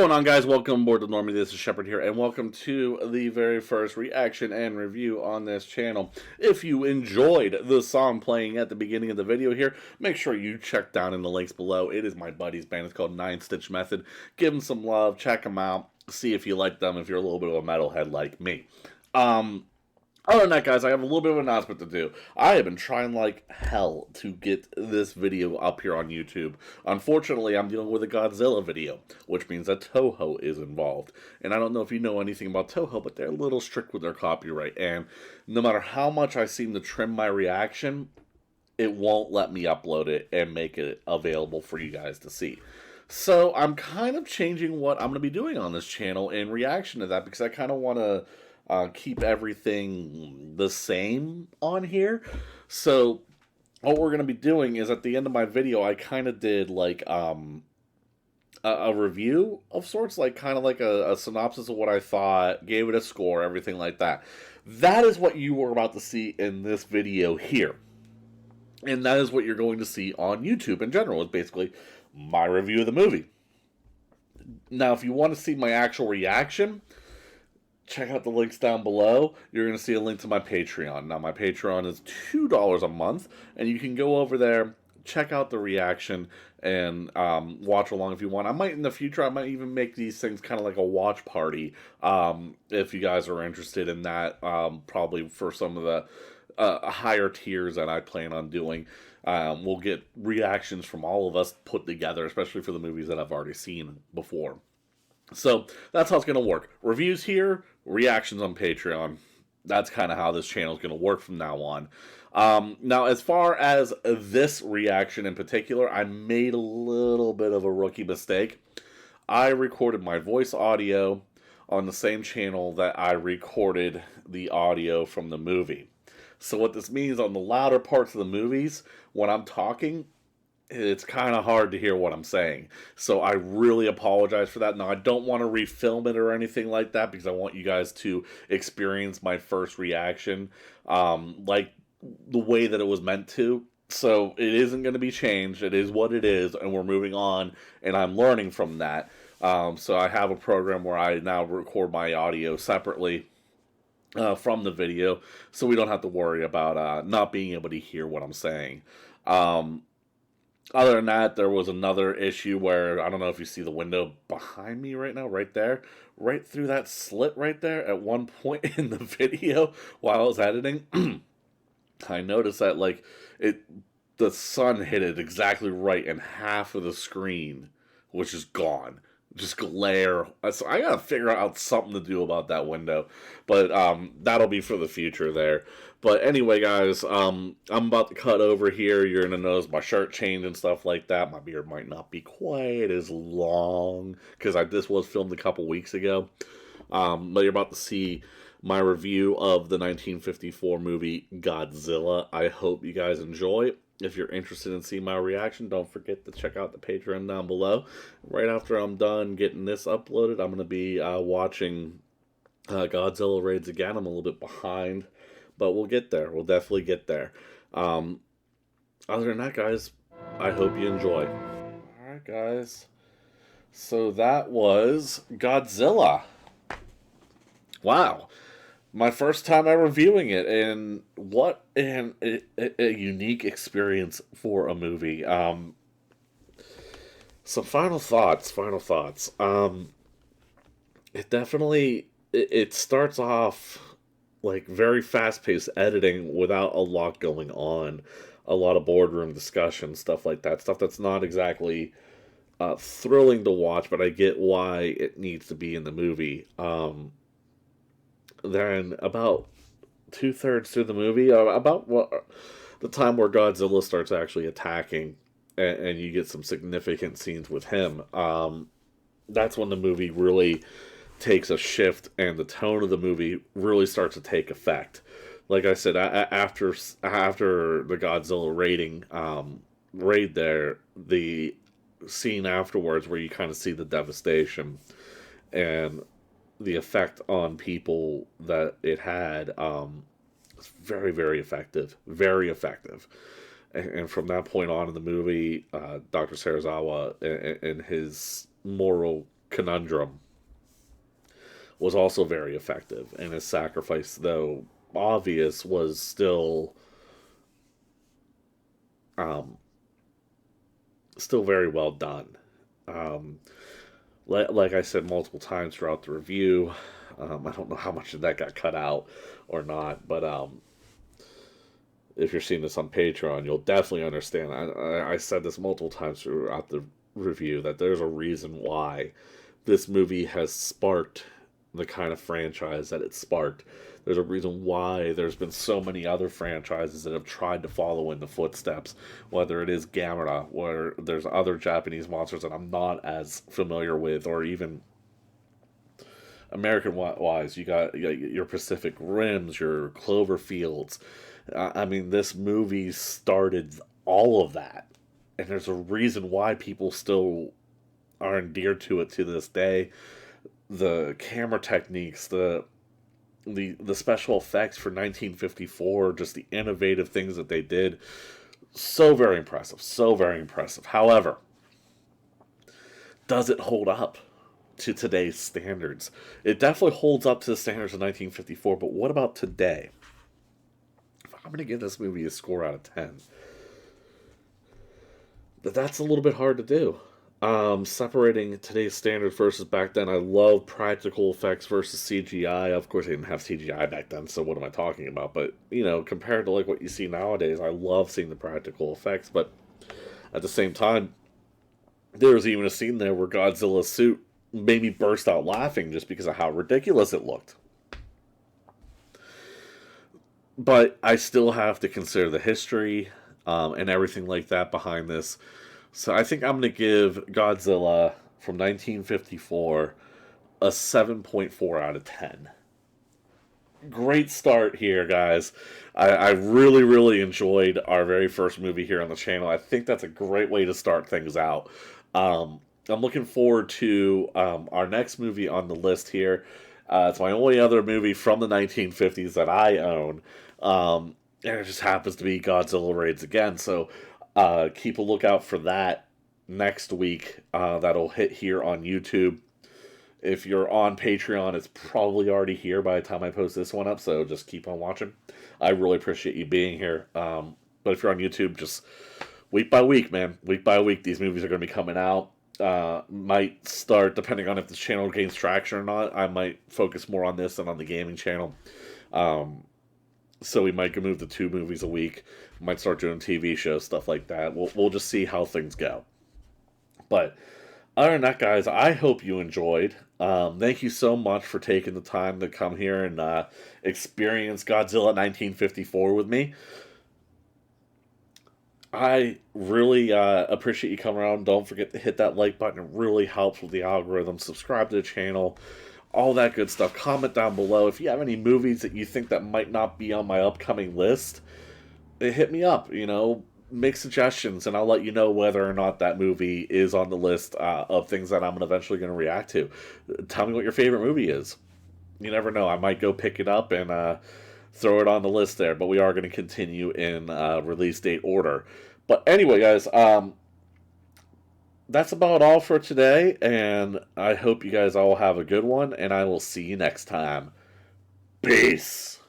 going on, guys? Welcome aboard the Normie. This is Shepard here, and welcome to the very first reaction and review on this channel. If you enjoyed the song playing at the beginning of the video here, make sure you check down in the links below. It is my buddy's band. It's called 9 Stitch Method. Give them some love. Check them out. See if you like them if you're a little bit of a metalhead like me. Other than that, guys, I have a little bit of an announcement to do. I have been trying like hell to get this video up here on YouTube. Unfortunately, I'm dealing with a Godzilla video, which means that Toho is involved. And I don't know if you know anything about Toho, but they're a little strict with their copyright. And no matter how much I seem to trim my reaction, it won't let me upload it and make it available for you guys to see. So I'm kind of changing what I'm going to be doing on this channel in reaction to that, because I kind of want to keep everything the same on here. So what we're going to be doing is at the end of my video, I kind of did like a review of sorts, like kind of like a synopsis of what I thought, gave it a score, everything like that. That is what you were about to see in this video here. And that is what you're going to see on YouTube in general, is basically my review of the movie. Now, if you want to see my actual reaction, check out the links down below. You're going to see a link to my Patreon. Now, my Patreon is $2 a month, and you can go over there, check out the reaction, and watch along if you want. I might, in the future, I might even make these things kind of like a watch party, if you guys are interested in that, probably for some of the higher tiers that I plan on doing. We'll get reactions from all of us put together, especially for the movies that I've already seen before. So that's how it's going to work. Reviews here, reactions on Patreon. That's kind of how this channel is going to work from now on. Now, as far as this reaction in particular, I made a little bit of a rookie mistake. I recorded my voice audio on the same channel that I recorded the audio from the movie. So what this means, on the louder parts of the movies, when I'm talking, it's kind of hard to hear what I'm saying. So I really apologize for that. Now, I don't want to refilm it or anything like that, because I want you guys to experience my first reaction like the way that it was meant to. So it isn't going to be changed. It is what it is, and we're moving on, and I'm learning from that. So I have a program where I now record my audio separately from the video, so we don't have to worry about not being able to hear what I'm saying. Other than that, there was another issue where, I don't know if you see the window behind me right now, right there, right through that slit right there, at one point in the video while I was editing, I noticed that like the sun hit it exactly right, and half of the screen was just gone. Just glare. So I gotta figure out something to do about that window, but that'll be for the future there. But anyway, guys, I'm about to cut over here. You're gonna notice my shirt change and stuff like that. My beard might not be quite as long, because this was filmed a couple weeks ago. But you're about to see my review of the 1954 movie Godzilla. I hope you guys enjoy it. If you're interested in seeing my reaction, don't forget to check out the Patreon down below. Right after I'm done getting this uploaded, I'm going to be watching Godzilla Raids again. I'm a little bit behind, but we'll get there. We'll definitely get there. Other than that, guys, I hope you enjoy. Alright, guys. So that was Godzilla. Wow. My first time ever viewing it, and what a unique experience for a movie. Some final thoughts. It definitely, it starts off like very fast-paced editing without a lot going on. A lot of boardroom discussion, stuff like that. Stuff that's not exactly thrilling to watch, but I get why it needs to be in the movie. Then about 2/3 through the movie, about the time where Godzilla starts actually attacking, and you get some significant scenes with him, that's when the movie really takes a shift, and the tone of the movie really starts to take effect. Like I said, after the Godzilla raid there, the scene afterwards where you kind of see the devastation and the effect on people that it had, was very, very effective. Very effective. And from that point on in the movie, Dr. Serizawa and his moral conundrum was also very effective, and his sacrifice, though obvious, was um, still very well done. Um, like I said multiple times throughout the review, I don't know how much of that got cut out or not, but if you're seeing this on Patreon, you'll definitely understand. I said this multiple times throughout the review that there's a reason why this movie has sparked the kind of franchise that it sparked. There's a reason why there's been so many other franchises that have tried to follow in the footsteps, whether it is Gamera, where there's other Japanese monsters that I'm not as familiar with, or even American wise, you got your Pacific Rims, your Cloverfields. I mean, this movie started all of that, and there's a reason why people still are endeared to it to this day. The camera techniques, the special effects for 1954, just the innovative things that they did, so very impressive, so very impressive. However, does it hold up to today's standards? It definitely holds up to the standards of 1954, but what about today? If I'm going to give this movie a score out of 10, that's a little bit hard to do. Separating today's standard versus back then, I love practical effects versus CGI. Of course, they didn't have CGI back then, so what am I talking about? But, you know, compared to like what you see nowadays, I love seeing the practical effects. But at the same time, there was even a scene there where Godzilla's suit made me burst out laughing just because of how ridiculous it looked. But I still have to consider the history and everything like that behind this. So I think I'm going to give Godzilla from 1954 a 7.4 out of 10. Great start here, guys. I really, really enjoyed our very first movie here on the channel. I think that's a great way to start things out. I'm looking forward to our next movie on the list here. It's my only other movie from the 1950s that I own. And it just happens to be Godzilla Raids Again. So keep a lookout for that next week. That'll hit here on YouTube. If you're on Patreon, it's probably already here by the time I post this one up, so just keep on watching. I really appreciate you being here. But if you're on YouTube, just week by week, man. Week by week, these movies are going to be coming out. Might start, depending on if the channel gains traction or not, I might focus more on this than on the gaming channel. So we might move to 2 movies a week. Might start doing TV shows, stuff like that. We'll just see how things go. But other than that, guys, I hope you enjoyed. Thank you so much for taking the time to come here and experience Godzilla 1954 with me. I really appreciate you coming around. Don't forget to hit that like button. It really helps with the algorithm. Subscribe to the channel. All that good stuff. Comment down below. If you have any movies that you think that might not be on my upcoming list, hit me up. You know, make suggestions, and I'll let you know whether or not that movie is on the list of things that I'm eventually going to react to. Tell me what your favorite movie is. You never know. I might go pick it up and throw it on the list there, but we are going to continue in release date order. But anyway, guys, that's about all for today, and I hope you guys all have a good one, and I will see you next time. Peace!